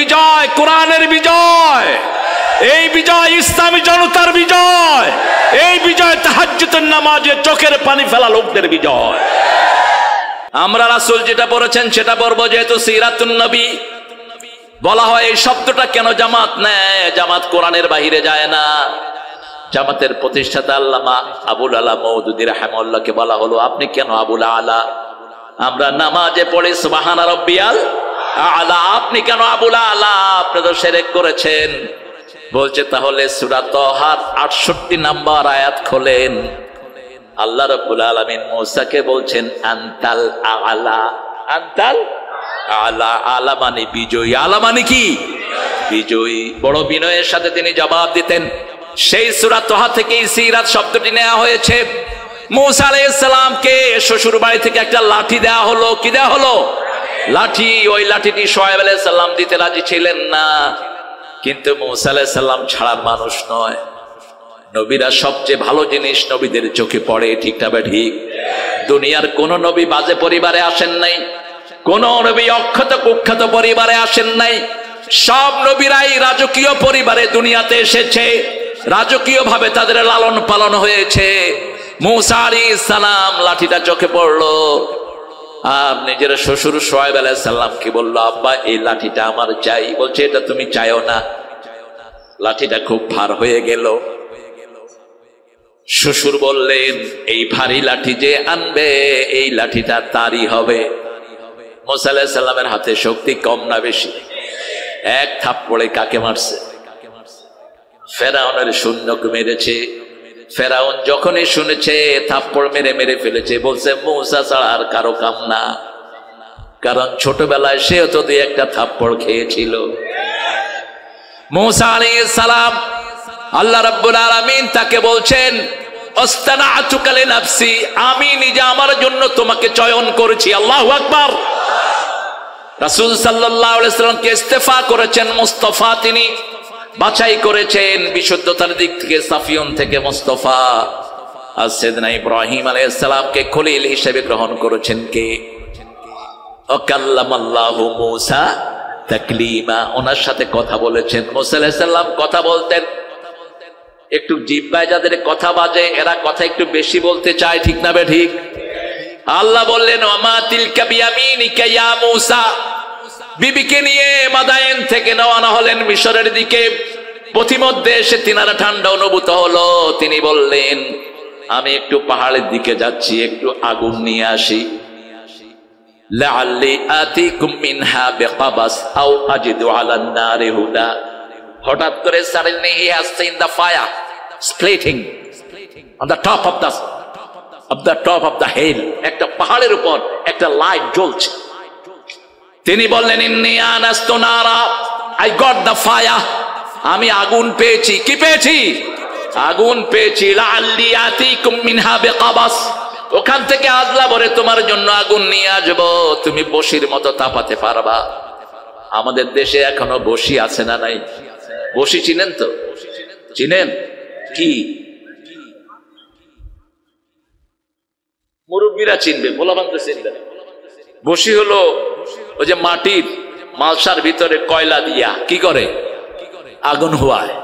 বিজয় কোরআনের বিজয়, এই বিজয় ইসলামী জনতার বিজয়, এই বিজয় তাহাজ্জুদের নামাজে চোখের পানি ফেলা লোকদের বিজয়। আমরা রাসূল যেটা পড়েছেন সেটা পড়বো, যেহেতু সিরাতুন নবী বলা হয়। এই শব্দটা কেন জামাত নেয়? জামাত কোরআনের বাহিরে যায় না। জামাতের প্রতিষ্ঠাতা আল্লামা আবুল আলা মওদুদী রাহিমাহুল্লাহকে বলা হলো, আপনি কেন আবুল আলা? আমরা নামাজে পড়ি সুবহান রাব্বিয়াল আলা, আপনি কেন আবুল আলা? আপনি তো শিরক করেছেন। বলছে তাহলে সূরা তাহার 68 নম্বর আয়াত খোলেন। আল্লাহ রাব্বুল আলামিন মূসাকে বলছেন আনতাল আলা, আনতাল আলা। আলা মানে বিজয়ী, আলা মানে কি? বিজয়ী। বড় বিনয়ের সাথে তিনি জবাব দিতেন। সেই সূরা তাহা থেকেই সিরাত শব্দটি নেওয়া হয়েছে। মূসা আলাইহিস সালামকে শ্বশুর বাড়ি থেকে একটা লাঠি দেওয়া হলো। কি দেওয়া হলো? লাঠি। ওই লাঠিটি শুআয়ব আলাইহিস সালাম দিতে রাজি ছিলেন না, কিন্তু মূসা আলাইহিস সালাম ছাড়ার মানুষ নয়। নবীরা সবচেয়ে ভালো জিনিস নবীদের চোখে পড়ে, ঠিক না ঠিক? দুনিয়ার কোন নবী বাজে পরিবারে আসেন নাই, কোন নবী অক্ষত কুখ্যাত পরিবারে আসেন নাই। সব নবীরাই রাজকীয় পরিবারে দুনিয়াতে এসেছে, রাজকীয় ভাবে তাদের লালন পালন হয়েছে। মূসা আলাইহিস সালাম লাঠিটা চোখে পড়লো আর নিজের শ্বশুর শুআয়ব আলাইহিস সালামকে বলল, আব্বা এই লাঠিটা আমার চাই। বলছে এটা তুমি চাইও না। লাঠিটা খুব ভার হয়ে গেল। শ্বশুর বললেন, এই ভারী লাঠি যে আনবে এই লাঠিটা তারই হবে। মূসা আলাইহিস সালামের হাতে শক্তি কম না বেশি? এক থাপ্পড়ে কাকে মারছে? ফেরাউনের সৈন্যকে মেরেছে। ফেরাউন যখনই শুনেছে থাপ্পড় মেরে মেরে ফেলেছে, বলছে মূসা ছাড়া আর কারো কাম না। কারণ ছোটবেলায় সেও তো দুই একটা থাপ্পড় খেয়েছিল। মূসা আলাইহিস সালাম, আল্লাহ রাব্বুল আলামিন তাকে বলছেন, আস্তানাতুকা লিনাফসি, আমি নিজে আমার জন্য তোমাকে চয়ন করেছি। আল্লাহু আকবার। রাসূল সাল্লাল্লাহু আলাইহি সাল্লামকে ইস্তেফা করেছেন, মুস্তাফা তিনি বাছাই করেছেন বিশুদ্ধতার দিক থেকে, সাফিয়ন থেকে মুস্তাফা। আর সাইয়েদনা ইব্রাহিম আলাইহিস সালামকে খলিল হিসেবে গ্রহণ করেছেন কে? ওয়াকাল্লামাল্লাহু মূসা তাকলিমা, ওনার সাথে কথা বলেছেন। মূসা আলাইহিস সালাম কথা বলতেন। একটু জিহ্বায় যাদের কথা বাজে এরা কথা একটু বেশি বলতে চায়, ঠিক না ঠিক? আল্লাহ বললেন, ওয়ামা তিলকা বিয়ামিনিকা ইয়া মূসা। বিবিকে নিয়ে মাদায়েন থেকে রওনা হলেন মিশরের দিকে। পথিমধ্যে এসে তিনারা ঠান্ডা অনুভূত হলো। তিনি বললেন, আমি একটু পাহাড়ের দিকে যাচ্ছি, একটু আগুন নিয়ে আসি। লাআল্লি আতিকুম মিনহা বিকাবাস আও আজিদু আলান নারি হুদা। হঠাৎ করে suddenly he has seen the fire splitting on the top of the hill. একটা পাহাড়ের উপর একটা লাইট জ্বলছে। তিনি বললেন, ইন্নী আনাস্তু নারা, I got the fire, আমি আগুন পেয়েছি। কি পেয়েছি? আগুন পেয়েছি। লাআল্লি আতিকুম মিনহা বিকাবাস, ওখান থেকে আজলা ভরে তোমার জন্য আগুন নিয়ে আসবো, তুমি বসির মতো তাপাতে পারবা। আমাদের দেশে এখনো বসি আছে না নাই? বসি চিনেন তো? চিনেন কি? মুরব্বীরা চিনবে, পোলাপান তো চিনবে। বসি হলো ওই যে মাটির মালসার ভিতরে কয়লা দিয়া কি করে? আগুন হওয়ায়।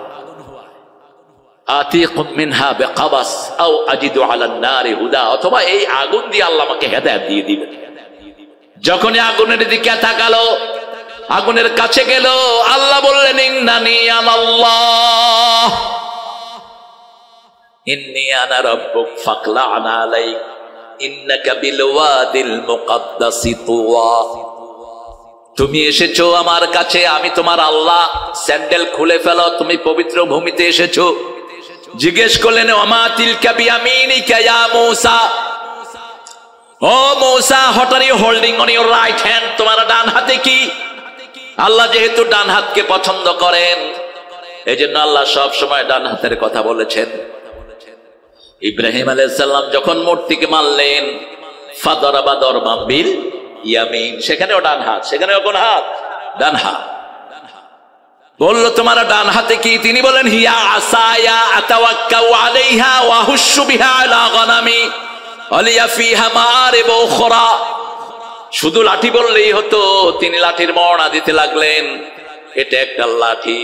আতিকুম মিনহা বিকাবাস আও আজিদু আলান নারি হুদা, অথবা এই আগুন দিয়ে আল্লাহ আমাকে হেদায়েত দিয়ে দিবেন। যখনই আগুনের দিকে তাকালো, আগুনের কাছে গেল, আল্লাহ বললেন, ইন্নানি আনাল্লাহ, ইন্নী আনা রাব্বুক ফাকলা'ন আলাইক ইন্নাকা বিল ওয়াদিল মুকাদ্দাসি তুওয়া। তুমি এসেছো আমার কাছে, আমি তোমার আল্লাহ, স্যান্ডেল খুলে ফেলো, তুমি পবিত্র ভূমিতে এসেছো। জিজ্ঞেস করলেন, ওয়ামা তিলকা বিয়ামিনিকা ইয়া মূসা, ও মূসা, what are you holding on your right hand? তোমার ডান হাতে কি? আল্লাহ যেহেতু ডান হাতকে পছন্দ করেন, এই জন্য আল্লাহ সব সময় ডান হাতের কথা বলেছেন। ইব্রাহিম আলাইহিস সালাম যখন মূর্তিকে মারলেন, ফাদারাবা দরবাম বিল ইয়ামিন, সেখানেও ডান হাত, সেখানেও কোন হাত? ডান হাত। বলল, তোমার ডান হাতে কি? তিনি বলেন, হিয়া আসায়া আতাওয়াক্কাউ আলাইহা ওয়া হুশু বিহা আলা গনামি আলিয়া ফিহা মারিব উখরা। শুধু লাঠি বললেই হতো, তিনি লাঠির মওনা দিতে লাগলেন। এটা একটা লাঠি,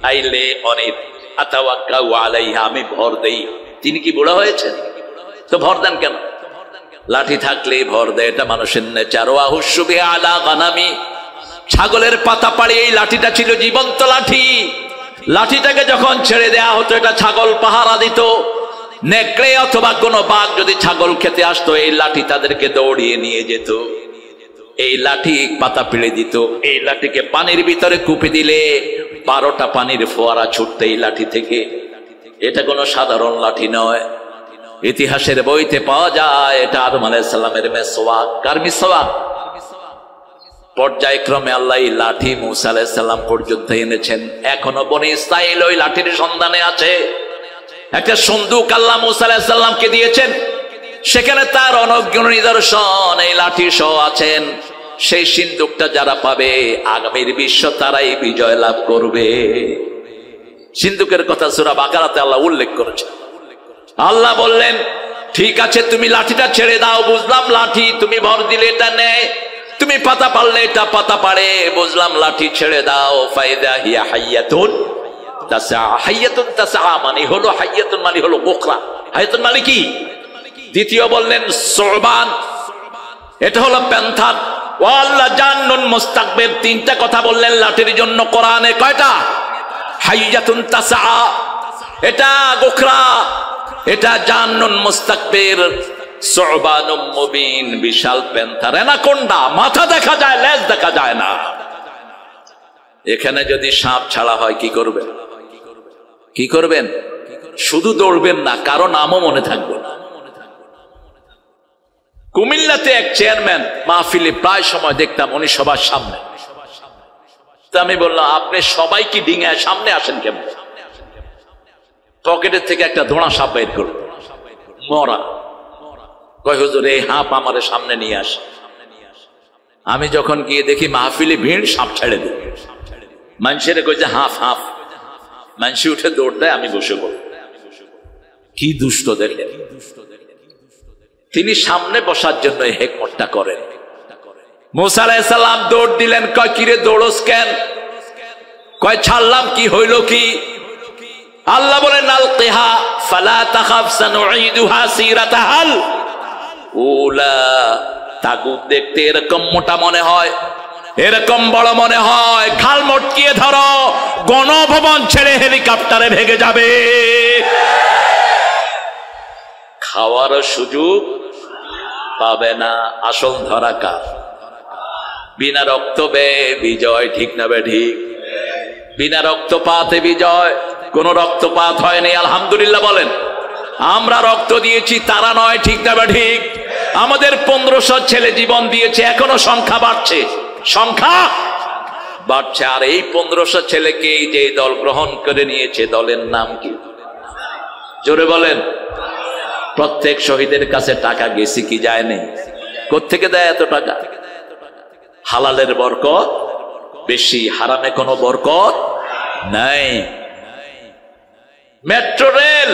আইলে অনিত আতাওয়াক্কাউ আলাইহা, আমি ভর দেই। তিনি কি বুড়া হয়েছেন? তো ভর দেন কেন? লাঠি থাকলে ভর দেয়, এটা মানুষের নেচার। ওয়াহুশু বিহা আলা গানামি, ছাগলের পাতা পাড়ি এই লাঠিটা ছিল জীবন্ত লাঠি। লাঠিটাকে যখন ছেড়ে দেয়া হতো, এটা ছাগল পাহারা দিত। নেকড়ে অথবা কোনো বাঘ যদি ছাগল খেতে আসতো, এই লাঠি তাদেরকে দৌড়িয়ে নিয়ে যেত। এই লাঠি পাতা পিড়ে দিত। এই লাঠিকে পানির ভিতরে কুপে দিলে 12টা পানির ফোয়ারা ছুটতে এই লাঠি থেকে। এটা কোনো সাধারণ লাঠি নয়। ইতিহাসের বইতে পাওয়া যায় এটা আদম আলাইহিস সালামের মিসওয়াক। কার মিসওয়াক? পর্যায়ক্রমে আল্লাহ এই লাঠি মুসা আলাইহিস সালাম পর্যন্ত এনেছেন। এখনো বনি ইসরাইল ওই লাঠির সন্ধানে আছে। একটা সন্দুক আল্লাহ মুসা আলাইহিস সালামকে দিয়েছেন, সেখানে তার অনগ্য নিদর্শন এই লাঠি সহ আছেন। সেই সিন্দুকটা যারা পাবে আগামীর বিশ্ব তারাই বিজয় লাভ করবে। সিন্দুকের কথা সূরা বাকারাতে আল্লাহ উল্লেখ করেছেন। আল্লাহ বললেন, ঠিক আছে তুমি লাঠিটা ছেড়ে দাও, বুঝলাম লাঠি তুমি ভর দিলে এটা নেয়, তুমি পাতা পারলে এটা পাতা পারে, বুঝলাম লাঠি ছেড়ে দাও। ফাইদা হিয়া হাইয়াতুন তাসআ, হাইয়াতুন তাসআ মানে হলো, হাইয়াতুন মানে হলো গোকরা। হাইয়াতুন মানে কি? দ্বিতীয় বললেন সুবান, এটা হলো প্যান্থার। ওয়াল্লা জান্নুন মুস্তাকবির, তিনটা কথা বললেন লাঠির জন্য কোরআনে। কয়টা? হাইয়াতুন তাসআ, এটা গোকরা, এটা জান্নুন মুস্তাকবির, সুবানুম মুবিন বিশাল প্যান্থার, অ্যানাকোন্ডা, মাথা দেখা যায় লেজ দেখা যায় না। এখানে যদি সাপ ছাড়া হয় কি করবেন? কি করবেন? শুধু দৌড়বেন না, কারো নামও মনে থাকবে না। কুমিল্লাতে এক চেয়ারম্যান মাহফিলে প্রায় সময় দেখতাম, উনি সবার সামনে। তো আমি বললাম, আপনি সবাই কি ডিঙায় সামনে আসেন কেমন? পকেটের থেকে একটা ধোঁড়া সাপ বের করল, মরা। কয় হুজুর এই হাঁপ আমার সামনে নিয়ে আসে। আমি যখন গিয়ে দেখি মাহফিলে ভিড়, সাপ ছেড়ে দেয়। মানুষের কই যে হাঁফ হাঁফ, মানুষ উঠে দৌড় দেয়, আমি বসে পড়ি। কি দুষ্ট দেখেন। তিনি সামনে বসার জন্য এই হিকমতটা করেন। মুসা আলাইহিস সালাম দৌড় দিলেন। কয় কিরে দৌড়স কেন? কয় ছাড়লাম, কি হইল কি? আল্লাহ বলেন আলকিহা ফালা তাখাফ সানুঈদুহা সিরাতাহাল উলা। তাগুত দেখতে এরকম মোটা মনে হয়, এরকম বড় মনে হয়, ঘাল মটকিয়ে ধরো, গণভবন ছেড়ে হেলিকপ্টারে ভেগে যাবে। খাওয়ার সুযোগ পাবে না। আসল ধরা কার? বিনা রক্ত বে বিজয়, ঠিক না বে ঠিক? বিনা রক্তপাতে বিজয়। কোন রক্তপাত হয়নি, আলহামদুলিল্লাহ বলেন। আমরা রক্ত দিয়েছি, তারা নয়, ঠিক না বে ঠিক? আমাদের 1500 ছেলে জীবন দিয়েছে, এখনো সংখ্যা বাড়ছে, সংখ্যা বাড়ছে। আর এই 1500 ছেলেকে যে দল গ্রহণ করে নিয়েছে, দলের নাম কি? জোরে বলেন। প্রত্যেক শহীদের কাছে টাকা গেছে কি যায়নি? কোত্থেকে দেয় এত টাকা? হালালের বরকত বেশি, হারামে কোনো বরকত নাই। মেট্রো রেল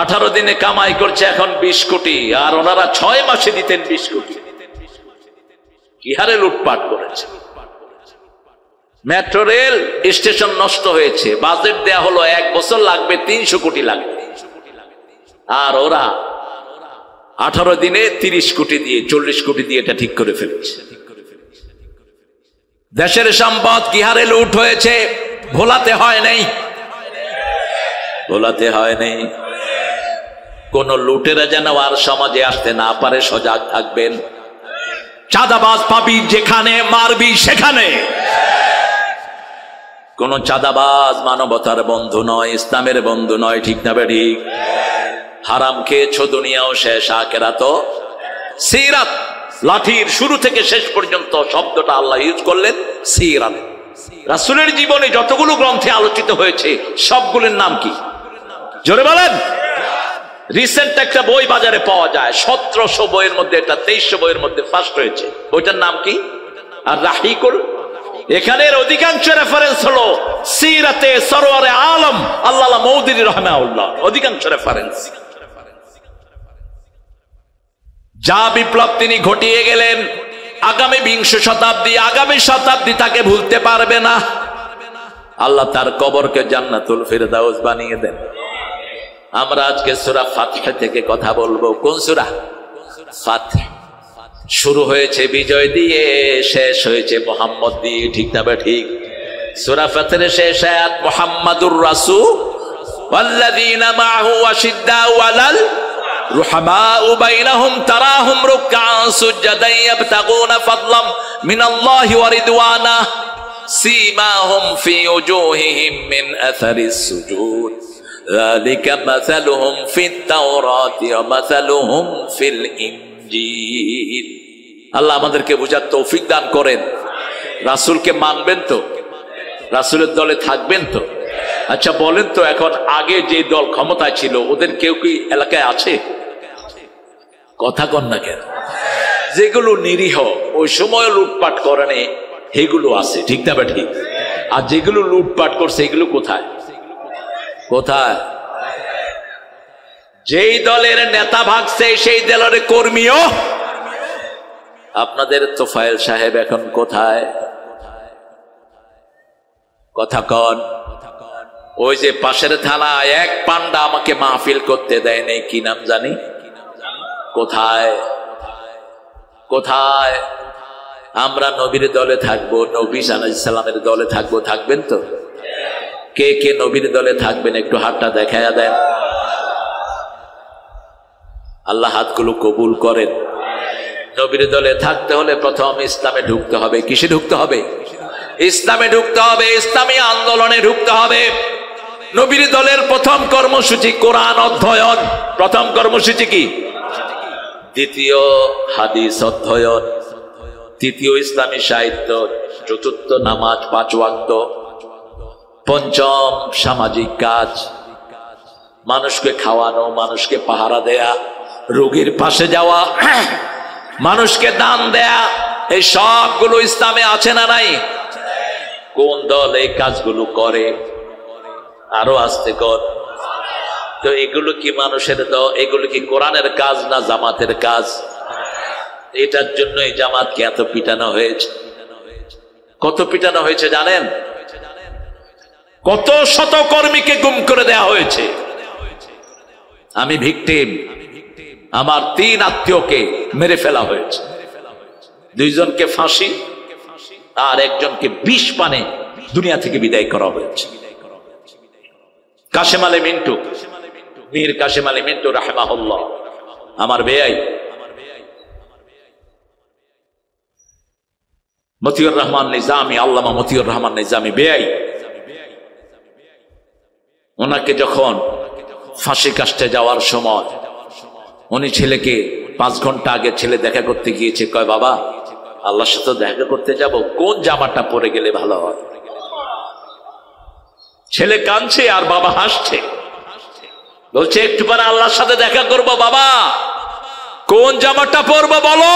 18 দিনে কামাই করছে এখন 20 কোটি, আর ওনারা 6 মাসে দিতেন 20 কোটি। কি হারে লুটপাট করেছে। মেট্রো রেল স্টেশন নষ্ট হয়েছে, বাজেট দেয়া হলো 1 বছর লাগবে 300 কোটি লাগবে, আর ওরা 18 দিনে 30 কোটি দিয়ে 40 কোটি দিয়ে এটা ঠিক করে ফেলেছে। দেশের সম্পদ কি হারে লুট হয়েছে, ভোলাতে হয় নাই, ভোলাতে হয় নাই। কোন লুটেরা যেন আর সমাজে আসতে না পারে, সজাগ থাকবেন। চাঁদাবাজ পাবি যেখানে, মারবি সেখানে। কোন চাঁদাবাজ মানবতার বন্ধু নয়, ইসলামের বন্ধু নয়, ঠিক না ঠিক? হারাম খেয়েছো, দুনিয়াও শেষ, আখিরাতও। সিরাত, লাঠির শুরু থেকে শেষ পর্যন্ত শব্দটা আল্লাহ ইউজ করলেন সিরাত। রাসূলের জীবনে যতগুলো গ্রন্থে আলোচিত হয়েছে সবগুলোর নাম কি? জোরে বলেন। রিসেন্ট একটা বই বাজারে পাওয়া যায়, 1700 বইয়ের মধ্যে এটা 2300 বইয়ের মধ্যে ফার্স্ট হয়েছে। বইটার নাম কি? আর রাহিকুল। এখানের অধিকাংশ রেফারেন্স হলো সিরাতে সরওয়ারে আলম আল্লামা মওদুদী রাহিমাহুল্লাহ, অধিকাংশ রেফারেন্স। যা বিপ্লব তিনি ঘটিয়ে গেলেন, আগামী 20 শতাব্দী, আগামী শতাব্দী তাকে ভুলতে পারবে না। আল্লাহ তার কবরকে জান্নাতুল ফিরদাউস বানিয়ে দেন। আমরা আজকে সূরা ফাতিহা থেকে কথা বলবো। কোন সূরা? ফাতিহা। শুরু হয়েছে বিজয় দিয়ে, শেষ হয়েছে মুহাম্মদ দিয়ে, ঠিক না ঠিক? সূরা ফাতিহার শেষ আয়াত মুহাম্মাদুর রাসূল ওয়াল্লাযীনা মাআহু আশিদ্দাউ আলাল রুহামাউ বাইনাহুম তারাহুম রুকআন সুজদান ইয়াবতাগুনা ফাদলাম মিনাল্লাহি ওয়া রিদওয়ানা সীমাহুম ফি ওজুহিহিম মিন আসারিস সুজুদ যালিকা মাসালুহুম ফিত তাওরাতি ওয়া মাসালুহুম ফিল ইনজিল। আল্লাহ আমাদেরকে বুঝার তৌফিক দান করেন। রাসূলকে মানবেন তো? রাসূলের দলে থাকবেন তো? আচ্ছা বলেন তো, এখন আগে যে দল ক্ষমতায় ছিল ওদের কেউ কি এলাকায় আছে? কথা কন না কেন? যেগুলো নিরীহ ওই সময় লুটপাট করে নে সেগুলো আছে, ঠিক না ঠিক? আর যেগুলো লুটপাট করছে এগুলো কোথায়? কোথায়? যেই দলের নেতা ভাগছে সেই দলের কর্মীও। আপনাদের তোফায়েল সাহেব এখন কোথায়? কথা কন। ওই যে পাশের থানায় এক পান্ডা আমাকে মাহফিল করতে দেয় নাই, কি নাম জানি? কোথায়? কোথায়? আমরা নবীর দলে থাকবো, নবী আলাইহিস সালামের দলে থাকবো। থাকবেন তো? কে কে নবীর দলে থাকবেন একটু হাতটা দেখায়া দেন। আল্লাহ হাতগুলো কবুল করেন। নবীর দলে থাকতে হলে প্রথম ইসলামে ঢুকতে হবে। কিসে ঢুকতে হবে? ইসলামে ঢুকতে হবে, ইসলামী আন্দোলনে ঢুকতে হবে। নবীর দলের প্রথম কর্মসূচি কোরআন অধ্যয়ন। প্রথম কর্মসূচি কি? দ্বিতীয় হাদিস অধ্যয়ন, তৃতীয় ইসলামী সাহিত্য, চতুর্থ নামাজ 5 ওয়াক্ত, পঞ্চম সামাজিক কাজ, মানুষকে খাওয়ানো, মানুষকে পাহারা দেয়া, রোগীর পাশে যাওয়া, মানুষকে দান দেয়া, এই সবগুলো ইসলামে আছে না নাই? কোন দল এই কাজগুলো করে? আরো আসতে কর। তো এগুলো কি মানুষের দল? এগুলো কি কোরআনের কাজ না জামাতের কাজ? এটার জন্য এই জামাতকে এত পিটানো হয়েছে। কত পিটানো হয়েছে জানেন? কত শত কর্মীকে গুম করে দেয়া হয়েছে। আমি ভিকটিম। আমার 3 আত্মীয়কে মেরে ফেলা হয়েছে। 2 জনকে ফাঁসি আর একজনকে 20 পানে দুনিয়া থেকে বিদায় করা হয়েছে। কাশেম আলী মিন্টু, মীর কাশেম আলী মিন্টু রাহিমাহুল্লাহ, আমার বেয়াই। মতিউর রহমান নিজামী, আল্লামা মতিউর রহমান নিজামী বেয়াই। ওনাকে যখন ফাঁসি কাস্টে যাওয়ার সময় উনি ছেলেকে 5 ঘন্টা আগে ছেলে দেখা করতে গিয়েছে। কয় বাবা আল্লাহর সাথে দেখা করতে যাব, কোন জামাটা পরে গেলে ভালো হয়? ছেলে কাঁদছে আর বাবা হাসছে, বলছে একটু পরে আল্লাহর সাথে দেখা করব, বাবা কোন জামাটা পরবো বলো?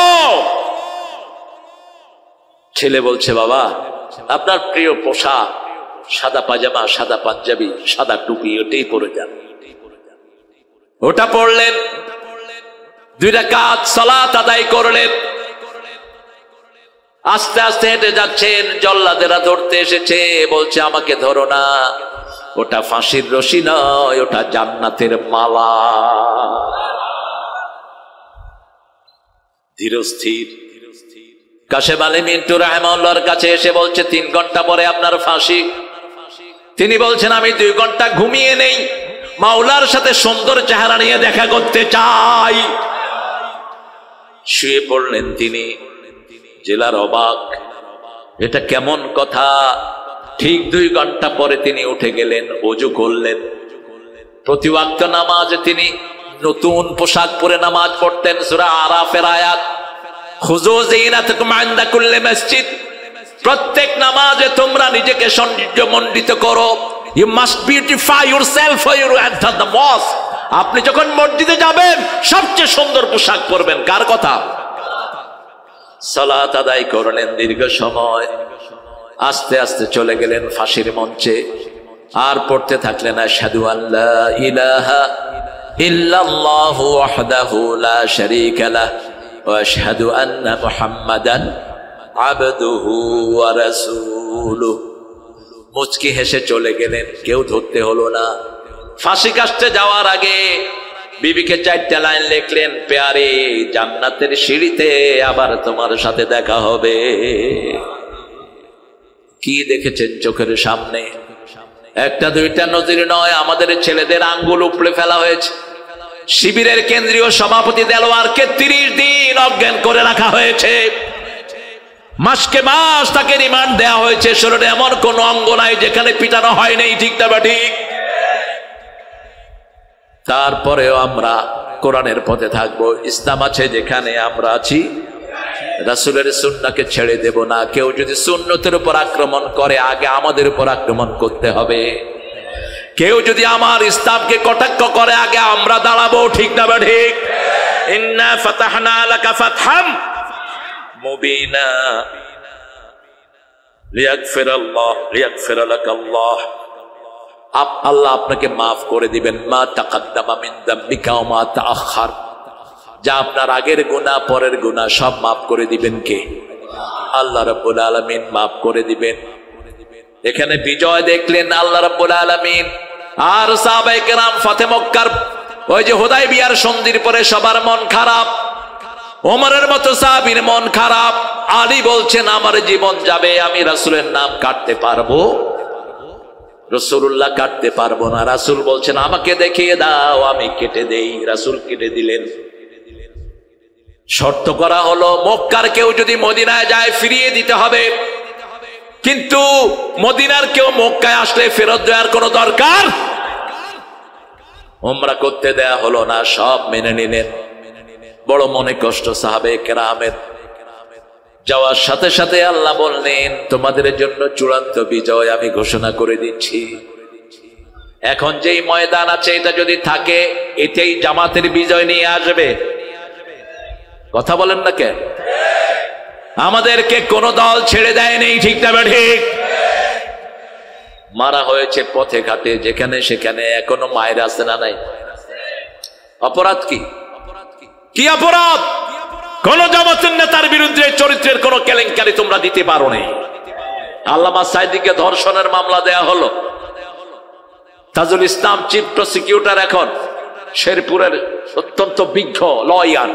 ছেলে বলছে বাবা আপনার প্রিয় পোশাক সাদা পাজামা, সাদা পাঞ্জাবি, সাদা টুপি, ওটাই পরে যান। ওটা পড়লেন, 2 রাকাত সালাত আদায় করলেন। আস্তে আস্তে হেঁটে যাচ্ছেন, জল্লাদেরা ধরতে এসেছে। বলছে আমাকে ধরো না, ওটা ফাঁসির রশি নয়, ওটা জান্নাতের মালা। ধীরস্থির কাশেম আলী মিন্টু রাহিমাহুল্লাহর কাছে এসে বলছে 3 ঘন্টা পরে আপনার ফাঁসি। তিনি বলছেন আমি 2 ঘন্টা ঘুমিয়ে নেই, মাওলার সাথে সুন্দর চেহারা নিয়ে দেখা করতে চাই। শুয়ে পড়লেন তিনি। জেলার অবাক, এটা কেমন কথা? ঠিক 2 ঘন্টা পরে তিনি উঠে গেলেন, ওযু করলেন। প্রতি ওয়াক্ত নামাজে তিনি নতুন পোশাক পরে নামাজ পড়তেন। সূরা আরাফের আয়াত, খুযু যিনাতাকুম ইনদা কুল্লি মসজিদ, প্রত্যেক নামাজে তোমরা নিজেকে সৌন্দর্যমণ্ডিত করো। You must beautify yourself for you enter the mosque. আপনি যখন মসজিদে যাবেন সবচেয়ে সুন্দর পোশাক পরবেন। কার কথা? সালাত আদায় করলেন দীর্ঘ সময়। আস্তে আস্তে চলে গেলেন ফাঁসির মঞ্চে। আর পড়তে থাকলেন আশহাদু আল্লা ইলাহা ইল্লাল্লাহু ওয়াহদাহু লা শারীকা লাহু ওয়া আশহাদু আন্না মুহাম্মাদান আবদুহু ওয়া রাসূলুহু। মুচকি হেসে চলে গেলেন, কেউ ধরতে হলো না। ফাঁসি কাস্টে যাওয়ার আগে বিবিকে 4টা লাইন লিখলেন, প্যারে জান্নাতের সিঁড়িতে আবার তোমার সাথে দেখা হবে। কি দেখেছেন চোখের সামনে? একটা দুইটা নজির নয়, আমাদের ছেলেদের আঙ্গুল উপড়ে ফেলা হয়েছে। শিবিরের কেন্দ্রীয় সভাপতি দেলোয়ারকে 30 দিন অজ্ঞান করে রাখা হয়েছে। মাসকে মাস তাকে রিমান্ড দেওয়া হয়েছে। শরীরে এমন কোন অঙ্গ নাই যেখানে পিটানো হয় নাই, ঠিক না ঠিক? তারপরেও আমরা কোরআনের পথে থাকবো। ইসলাম আছে যেখানে আমরা আছি, রাসূলের সুন্নাহকে ছেড়ে দেব না। কেউ যদি সুন্নতের উপর আক্রমণ করে, আগে আমাদের উপর আক্রমণ করতে হবে। কেউ যদি আমার ইসলামকে কটাক্ষ করে, আগে আমরা দাঁড়াবো, ঠিক না ঠিক? ইন্না ফাতাহনা লাকা ফাতহাম মুবিনা লিয়াগফির লাকাল্লাহ। আল্লাহ আপনাকে মাফ করে দিবেন। মা তাকাদ্দামা মিন যামবিকা ওয়া মা তাআখার। যা আপনার আগের গুনাহ পরের গুনাহ সব মাফ করে দিবেন কে? আল্লাহ রাব্বুল আলামিন মাফ করে দিবেন। এখানে বিজয় দেখলেন আল্লাহ রাব্বুল আলামিন। আর সাহাবায়ে কেরাম ফাতে মক্কার ওই যে হুদায়বিয়ার সন্ধির পরে সবার মন খারাপ। ওমরের মতো সাহাবীর মন খারাপ। আলী বলছেন আমার জীবন যাবে, আমি রাসূলের নাম কাটতে পারবো? রাসূলুল্লাহ কাটতে পারবো না। রাসূল বলছেন আমাকে দেখিয়ে দাও, আমি কেটে দেই। রাসূল কেটে দিলেন। শর্ত করা হলো মক্কার কেউ যদি মদিনায় যায় ফিরিয়ে দিতে হবে, কিন্তু মদিনার কেউ মক্কায় আসলে ফেরত দেওয়ার কোনো দরকার। উমরা করতে দেয়া হলো না, সব মেনে নিলেন। বড় মনে কষ্ট সাহাবায়ে কেরামের। যাওয়ার সাথে সাথে আল্লাহ বললেন তোমাদের জন্য চূড়ান্ত বিজয় আমি ঘোষণা করে দিচ্ছি। এখন যেই ময়দান আছে এটা যদি থাকে, এটাই জামাতের বিজয় নিয়ে আসবে। কথা বলেন না কেন? আমাদেরকে কোন দল ছেড়ে দেয়নি, ঠিক না ঠিক? মারা হয়েছে পথে ঘাটে, যেখানে সেখানে, এখনো মায়ের আছে না নাই? অপরাধ কি? কি অপরাধ? কোন জামাতের নেতার বিরুদ্ধে চরিত্রের কোন কেলেঙ্কারি তোমরা দিতে পারো নাই। আল্লামা সাইদিকে ধর্ষণের মামলা দেয়া হলো। তাজুল ইসলাম চিফ প্রসিকিউটর, এখন শেরপুরের অত্যন্ত বিজ্ঞ লয়ার,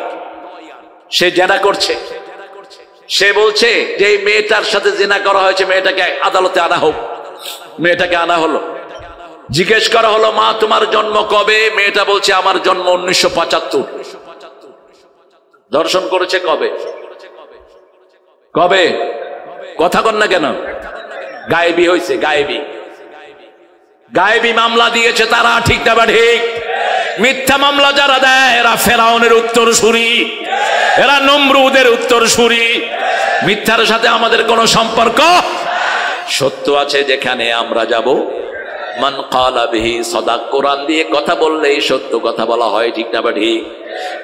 সে জেনা করছে। সে বলছে যে এই মেয়েটার সাথে জেনা করা হয়েছে, মেয়েটাকে আদালতে আনা হোক। মেয়েটাকে আনা হলো। জিজ্ঞেস করা হলো মা তোমার জন্ম কবে? মেয়েটা বলছে আমার জন্ম 1975। ধর্ষণ করেছে কবে? কবে? কথা কন না কেন? গায়েবী হয়েছে, গায়েবী। গায়েবী মামলা দিয়েছে তারা, ঠিক না ঠিক? মিথ্যা মামলা যারা দেয় এরা ফেরাউনের উত্তরসূরি, এরা নমরুদের উত্তরসূরি। মিথ্যার সাথে আমাদের কোনো সম্পর্ক। সত্য আছে যেখানে আমরা যাব। মান ক্বালা বিহি সাদাক। কোরআন দিয়ে কথা বললেই সত্য কথা বলা হয়, ঠিক না ঠিক?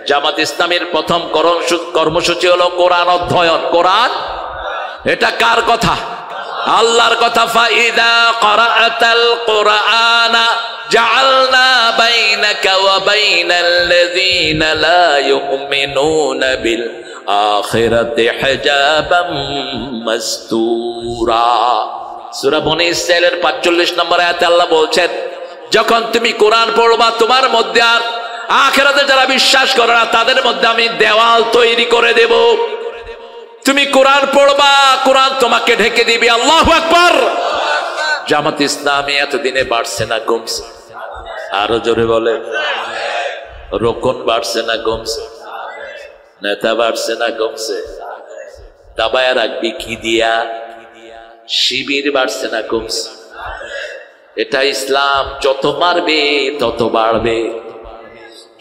জামাত ইসলামের প্রথম কর্মসূচি হলো কোরআন অধ্যয়ন। কোরআন, এটা কার কথা? আল্লাহর কথা। ফাইদা ক্বারাআতাল কুরআনা জাআলনা বাইনাকা ওয়া বাইনাল্লাযীনা লা ইউমিনুনা বিল আখিরাতি হিজাবাম মাসতুরা। সূরা বনী ইসরাঈলের 45 নম্বর আয়াতে আল্লাহ বলছেন যখন তুমি কোরআন পড়বা তোমার মধ্যে আর আখিরাতে যারা বিশ্বাস করে না তাদের মধ্যে আমি দেওয়াল তৈরি করে দেব। তুমি কোরআন পড়বা, কোরআন তোমাকে ঢেকে দিবে। আল্লাহু আকবার। জামাত ইসলামী এতদিনে বাড়ছে না কমছে? আরো জোরে বলে। রোকন বাড়ছে না কমছে? নেতা বাড়ছে না কমছে? দাবায়া রাখবি কি দিয়া? শিবির বাড়ছে না কমছে? এটা ইসলাম। যত মারবে তত বাড়বে,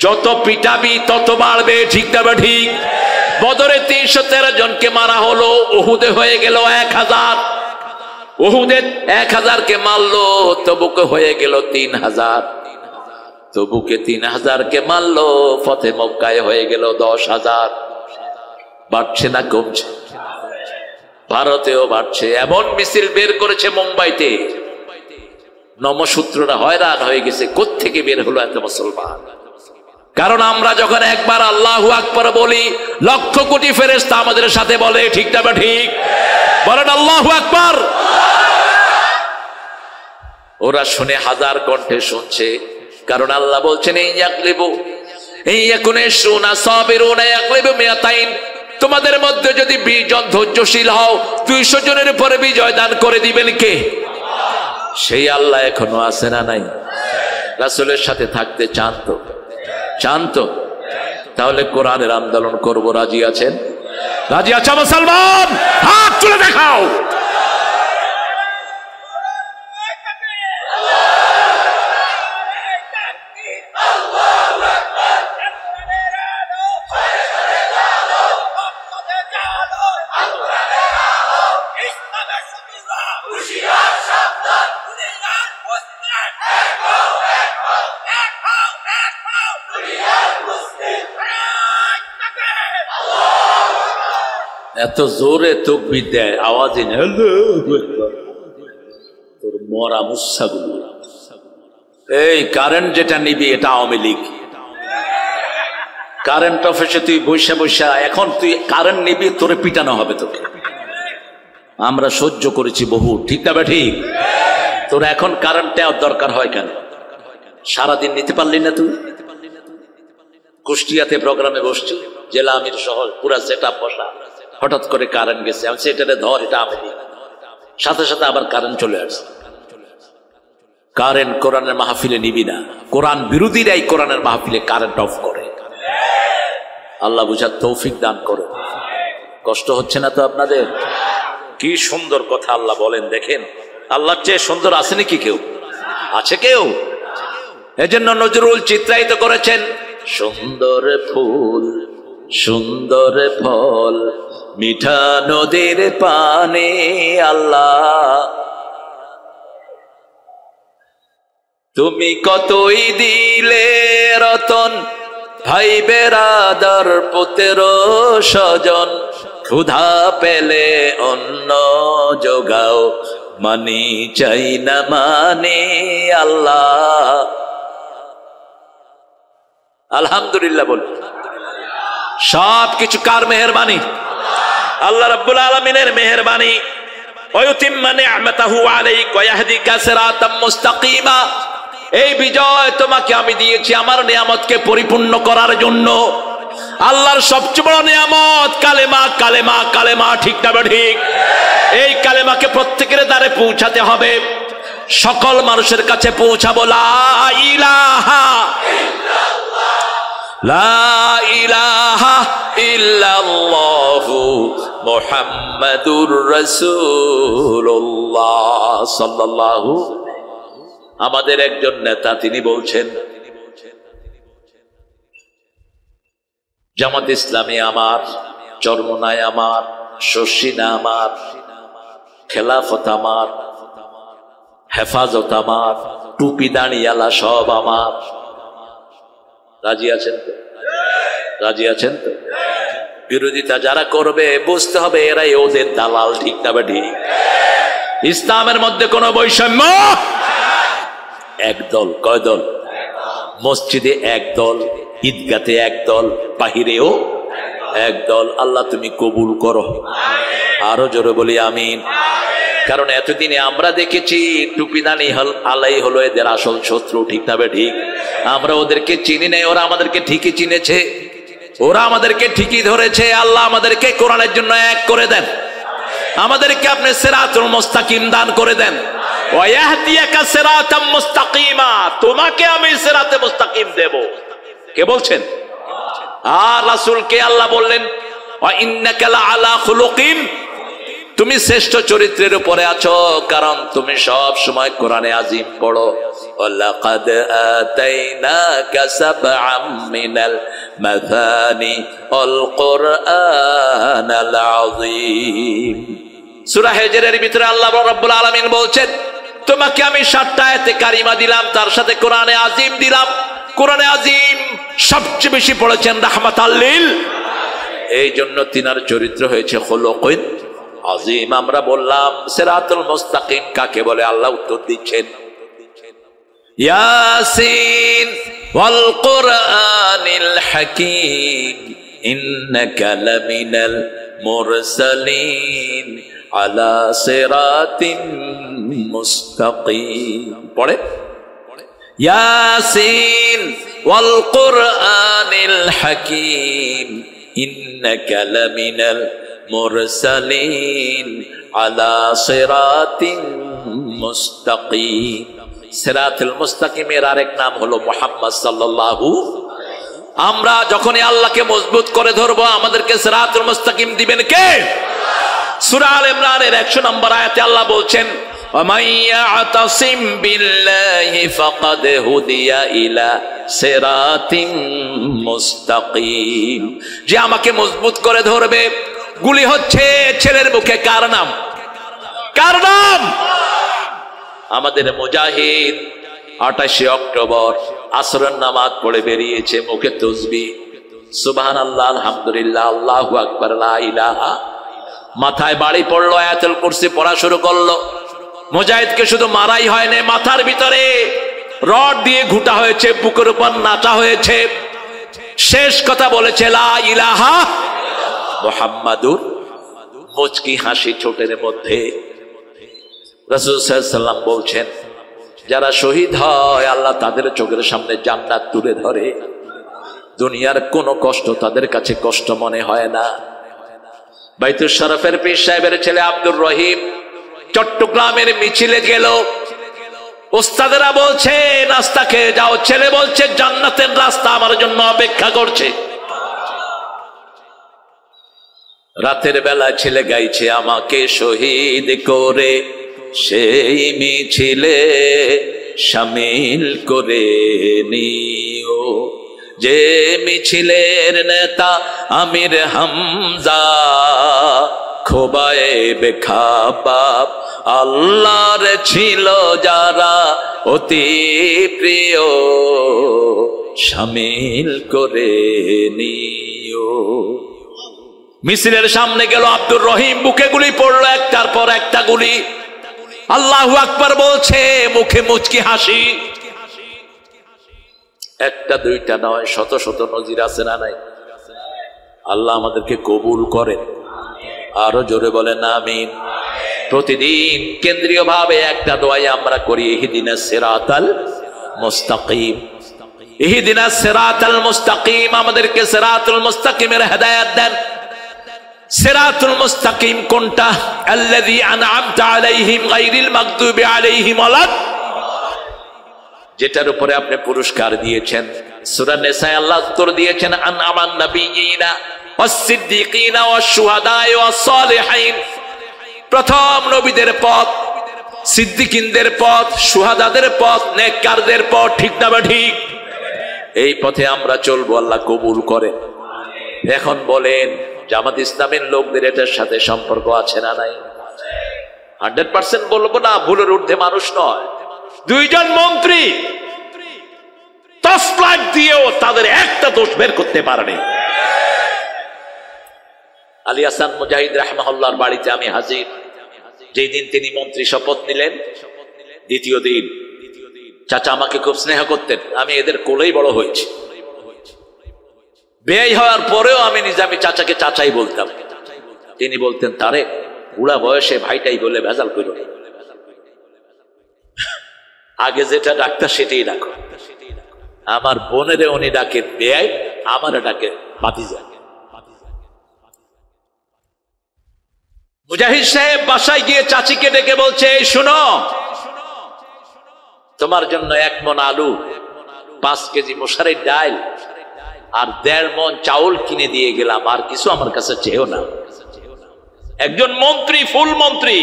যত পিটাবি তত বাড়বে, ঠিক না ঠিক? বদরে 313 জনকে মারা হলো, উহুদে হয়ে গেল 1000। উহুদে 1000কে মারলো, তবুকে হয়ে গেল 3000। তবুকে 3000কে মারলো, ফতে মক্কায় হয়ে গেল 10,000। বাড়ছে না কমছে? ভারতেও বাড়ছে। এমন মিছিল বের করেছে মুম্বাইতে, নমসূত্ররা হয়রান হয়ে গেছে, কোত্থেকে বের হলো এত মুসলমান? কারণ আমরা যখন একবার আল্লাহু আকবার বলি, লক্ষ কোটি ফেরেশতা আমাদের সাথে বলে, ঠিক না ঠিক? বলেন আল্লাহু আকবার। ওরা শুনে হাজার কণ্ঠে শুনছে, কারণ আল্লাহ বলছেন তোমাদের মধ্যে যদি 20 জন ধৈর্যশীল হও, 200 জনের উপরে বিজয় দান করে দিবেন কে? সেই আল্লাহ এখনো আছে না নাই? রাসূলের সাথে থাকতে চান তো? চান তো? তাহলে কোরআনের আন্দোলন করব, রাজি আছেন? রাজি আছে মুসলমান? হাত তুলে দেখাও। এত জোরে তাকবীর দেয়, আওয়াজে তোর মরা মুসাগুলো। এই কারেন্ট যেটা নিবি এটা আওয়ামী লীগ। কারেন্ট অফিসে তুই বৈশা বৈশা এখন তুই কারেন্ট নিবি, তোরে পিটানো হবে তোকে। আমরা সহ্য করেছি বহু, ঠিক না ঠিক? তোর এখন কারেন্ট দেওয়ার দরকার হয় কেন? সারাদিন নিতে পারলি না তুই? কুষ্টিয়াতে প্রোগ্রামে বসছি, জেলা আমির শহর পুরা সেট আপ বসা, হঠাৎ করে কারেন্ট গেছে, আমি সেটারে ধর, এটা আমি সাথে সাথে আবার কারেন্ট চলে আসছে। কারেন্ট কোরআনের মাহফিলে নিবি না, কোরআন বিরোধীরাই কোরআনের মাহফিলে কারেন্ট অফ করে। আল্লাহ বুঝার তৌফিক দান করে। কষ্ট হচ্ছে না তো আপনাদের? কি সুন্দর কথা আল্লাহ বলেন, দেখেন আল্লাহর চেয়ে সুন্দর আছে নাকি কেউ? আছে কেউ? এজন্য নজরুল চিত্রায়িত করেছেন, সুন্দর ফুল সুন্দর ফল মিঠা নদীর পানে আল্লাহ, তুমি কতই দিলে রতন, ভাই বেরাদার পুত্র স্বজন, ক্ষুধা পেলে অন্ন যোগাও, মানি চাই না মানে আল্লাহ। আলহামদুলিল্লাহ বল। সব কিছু কার মেহেরবানি? আল্লাহ রাব্বুল আলামিনের মেহেরবানি। ওয়ায়ুতিম্মা নি'মাতাহু আলাইকা ওয়া ইয়াহদিকা সিরাতাম মুস্তাকিমা। এই বিজয় তোমাকে আমি দিয়েছি আমার নিয়ামতকে পরিপূর্ণ করার জন্য। আল্লাহর সবচেয়ে বড় নিয়ামত কালেমা, কালেমা, কালেমা, ঠিক না ঠিক? এই কালেমাকে প্রত্যেকের দ্বারে পৌঁছাতে হবে, সকল মানুষের কাছে পৌঁছাবো। লা ইলাহা ইল্লাল্লাহ, লা ইলাহা ইল্লাল্লাহু মুহাম্মাদুর রাসূলুল্লাহ সাল্লাল্লাহু। আমাদের একজন নেতা তিনি বলছেন, জামাত ইসলামী আমার, চরমনায় আমার, শর্ষিনা আমার, খেলাফত আমার, হেফাজত আমার, টুপি দাঁড়িয়ালা সব আমার। রাজি আছেন তো? রাজি আছেন তো? বিরোধিতা যারা করবে বুঝতে হবে এরাই ওদের দালাল, ঠিক না ঠিক? ইসলামের মধ্যে কোনো বৈষম্য? একদল। কয় দল? মসজিদে একদল, ঈদগাতে একদল, বাহিরেও একদল। আল্লাহ তুমি কবুল করো। আরো জোরে বলি আমিন। কারণ এতদিনে আমরা দেখেছি টুপিদানি আলাই হলো এদের আসল শত্রু, ঠিক না ঠিক? আমরা ওদেরকে চিনি নাই, ওরা আমাদেরকে ঠিকই চিনেছে, ওরা আমাদেরকে ঠিকই ধরেছে। আল্লাহ আমাদেরকে কোরআনের জন্য এক করে দেন, আমাদেরকে আপনি সিরাতুল মুস্তাকিম দান করে দেন। ওয়া ইয়াহদিয়াকা সিরাতাম মুস্তাকিমা, তোমাকে আমি সিরাতে মুস্তাকিম দেব। কে বলছেন? আর রাসূলকে আল্লাহ বললেন ওয়া ইন্নাকা লাআলা খুলুকিন, তুমি শ্রেষ্ঠ চরিত্রের উপরে আছো, কারণ তুমি সব সময় কোরআনে আজিম পড়ো। ওয়ালাকাদ আতাইনাকা সাবআম মিনাল মাথানি আল কুরআনাল আযীম। সূরা হিজরের ভিতরে আল্লাহ রাব্বুল আলামিন বলছেন, তোমাকে আমি 7টা আয়াতে কারিমা দিলাম, তার সাথে কোরআনে আজিম দিলাম। কোরআনে আজিম সবচেয়ে বেশি পড়েছেন রাহমাতাল লিল, এই জন্য তিনার চরিত্র হয়েছে খুলুকুন আজিম। আমরা বললাম সিরাতুল মুস্তাকিম কাকে বলে? আল্লাহ উত্তর দিচ্ছেন, ইয়াসিন ওয়াল কুরআনিল হাকীম ইন্নাকা লামিনাল মুরসালিন আলা সিরাতিন মুস্তাকিম। পড়ে ইয়াসিন ওয়াল কুরআনিল হাকীম ইন্নাকা লামিনাল মুরসালিন আলা সিরাতিন মুস্তাকিম। সিরাতুল মুস্তাকিমের আরেক নাম হলো মুহাম্মদ সাল্লাল্লাহু। আমরা যখনই আল্লাহকে মজবুত করে ধরবো আমাদেরকে সিরাতুল মুস্তাকিম দিবেন কে? সূরা আল ইমরানের 100 নম্বর আয়াতে আল্লাহ বলছেন ওয়ামান ইয়াতাসিম বিল্লাহি ফাকাদ হুদিয়া ইলা সিরাতিন মুস্তাকিম। যে আমাকে মজবুত করে ধরবে। গুলি হচ্ছে ছেলের মুখে কার নাম? কার নাম? আমাদের মুজাহিদ 28 অক্টোবর আসরের নামাজ পড়ে বেরিয়েছে, মুখে তাসবিহ সুবহানাল্লাহ আলহামদুলিল্লাহ আল্লাহু আকবার লা ইলাহা। মাথায় বাড়ি পড়লো, আয়াতুল কুরসি পড়া শুরু করলো। মুজাহিদকে শুধু মারাই হয় না, মাথার ভিতরে রড দিয়ে ঘুটা হয়েছে, বুকের উপর নাচা হয়েছে। শেষ কথা বলেছে লা ইলাহা মুহাম্মাদুর। মুচকি হাসি ঠোঁটের মধ্যে। রাসূল সাল্লাল্লাহু আলাইহি ওয়াসাল্লাম বলছেন যারা শহীদ হয় আল্লাহ তাদের চোখের সামনে জান্নাত তুলে ধরে। দুনিয়ার কোনো কষ্ট তাদের কাছে কষ্ট মনে হয় না। বাইতুল শরফের পীর সাহেবের ছেলে আব্দুর রহিম চট্টগ্রামের মিছিলে গেল। ওস্তাদেরা বলছে নাস্তা খেয়ে যাও, ছেলে বলছে জান্নাতের রাস্তা আমার জন্য অপেক্ষা করছে। রাতের বেলা ছেলে গাইছে আমাকে শহীদ করে সেই মিছিলে শামিল করে নিও। যে মিছিলের নেতা আমির হামজা খোবায়েবে খাবাব আল্লাহর ছিল যারা অতি প্রিয় শামিল করে নিও। মিছিলের সামনে গেল আব্দুর রহিম, বুকে গুলি পড়লো একটার পর একটা গুলি। আল্লাহু আকবার বলছে, মুখে মুচকি হাসি। একটা দুইটা নয়, শত শত নজির আছে না নাই? আল্লাহ আমাদেরকে কবুল করেন। আরো জোরে বলেন আমিন। প্রতিদিন কেন্দ্রীয় ভাবে একটা দোয়াই আমরা করি, ইহদিনাস সিরাতাল মুস্তাকিম। ইহদিনাস সিরাতাল মুস্তাকিম, আমাদেরকে সিরাতুল মুস্তাকিমের হেদায়েত দেন। সিরাতুল মুস্তাকিম কোনটা? আল্লাযী আনআমতা আলাইহিম গায়রিল মাগদুবি আলাইহিম ওয়ালাদ, যেটার উপরে আপনি পুরস্কার দিয়েছেন। সূরা নিসায় আল্লাহ উত্তর দিয়েছেন আনআমান নাবিয়িনা ওয়াস-সিদ্দীকিনা ওয়াশ-শুহাদা'i ওয়াস-সালিহিন। প্রথম নবীদের পথ, সিদ্দিকিনদের পথ, শুহাদাদের পথ, নেককারদের পথ। ঠিক না বা ঠিক? এই পথে আমরা চলবো, আল্লাহ কবুল করেন। এখন বলেন জামাত ইসলামের লোকদের এটার সাথে সম্পর্ক আছে না নাই? 100% বলবো না, ভুলের ঊর্ধ্বে মানুষ নয়। দুইজন মন্ত্রী তসলাট দিয়েও তাদের একটা দোষ বের করতে পারেনি। আলী হাসান মুজাহিদ রাহমাহুল্লাহর বাড়িতে আমি হাজির। যেই দিন তিনি মন্ত্রী শপথ নিলেন, দ্বিতীয় দিন চাচা আমাকে খুব স্নেহ করতেন। আমি এদের কোলেই বড় হয়েছি। বেয়াই হওয়ার পরেও আমি নিজামি চাচাকে চাচাই বলতাম। তিনি বলতেন তারে বুড়া বয়সে ভাইটাই বলে ভেজাল করো না, আগে যেটা ডাক্তার সেটাই ডাকো। আমার বোনেরে উনি ডাকে বেয়াই, আমার ডাকে ভাতিজা। মুজাহিদ সাহেব বাসায় গিয়ে চাচিকে ডেকে বলছে এই শুনো, তোমার জন্য 1 মণ আলু, 5 কেজি মশারির ডাল আর 1.5 মণ চাউল কিনে দিয়ে গেলাম, আর কিছু আমার কাছে চেয়েও না। একজন মন্ত্রী, ফুল মন্ত্রী,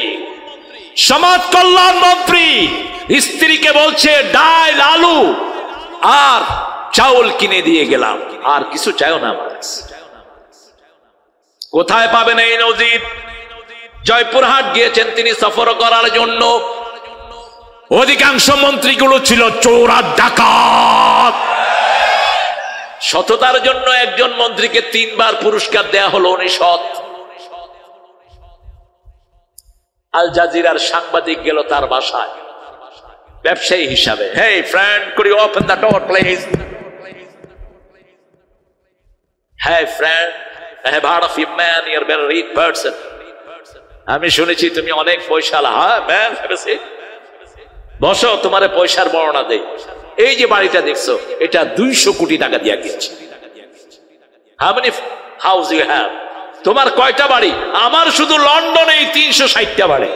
সমাজ কল্যাণ মন্ত্রী, স্ত্রীকে বলছে ডাল আলু আর চাউল কিনে দিয়ে গেলাম, আর কিছু চাইও না আমার কাছে। কোথায় পাবেন এই নজির? জয়পুরহাট গিয়েছেন তিনি সফর করার জন্য। অধিকাংশ মন্ত্রীগুলো ছিল চোর আর ডাকাত। সততার জন্য একজন মন্ত্রীকে 3 বার পুরস্কার দেয়া হলো, উনি সৎ। আল জাজিরার সাংবাদিক গেল তার বাসায় ব্যবসায়ী হিসাবে। হেই friend, could you open the door please? Hey friend, I have heard of you man, you're a very rich person. আমি শুনেছি তুমি অনেক পয়সাওয়ালা। হ্যাঁ ম্যান, বসো, তোমার পয়সার বর্ণনা দেই। এই যে বাড়িটা দেখছো, এটা 200 কোটি টাকা দিয়ে কিনেছি। How many house you have? তোমার কয়টা বাড়ি? আমার শুধু লন্ডনে 360টা বাড়ি।